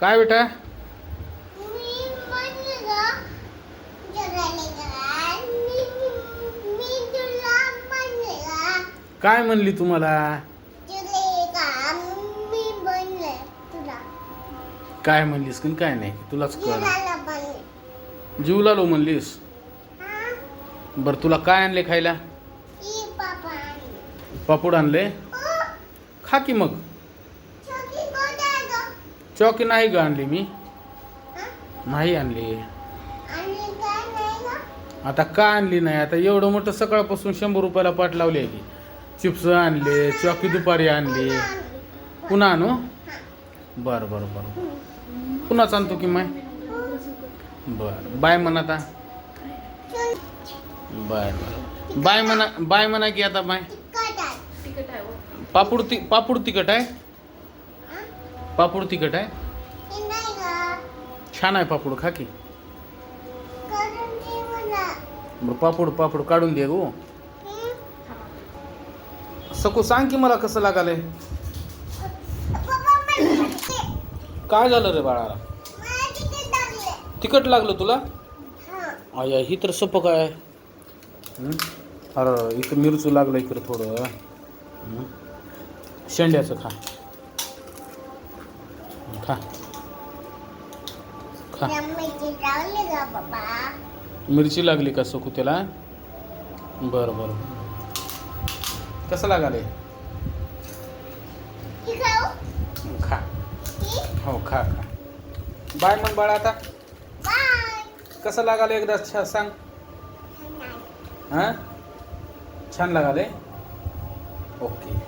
काय बेटा? काय म्हणली तुम्हाला? काय म्हणलीस की काय नाही तुलाच कळ. जीव लालो म्हणलीस. बर तुला काय आणले खायला? पापड आणले. खा की मग. चॉकी नाही ग आणली मी. नाही आणली. आता का आणली नाही? आता एवढं मोठं सकाळपासून 100 रुपयाला पाठ लावली आहे की. चिप्स आणले, चॉकी दुपारी आणली. पुन्हा आणू? बरं बरं बरं. पुन्हाच आणतो की माय. बरं बाय म्हणा आता. बाय बाय बाय म्हणा. बाय म्हणा की आता बाय. पापूड तिखट आहे. पापूड तिखट आहे. छान आहे पापूड, खा की. बरं पापूड काढून दे गो. सकू सांग की मला कसं लागालंय. काय झालं रे बाळाला? तिखट लागलं तुला? आया ही तर सपक आहे. अरे इकडं मिरचू लागलं इकडं थोडं. शेंड्याचं खा. खा खा. मिरची लागली का सकू त्याला? बरं बरं. कसं लागाले? खा. हो खा खा. बाय मग बाळा आता. कसं लागाले एकदा सांग. हां छान लागाले. ओके.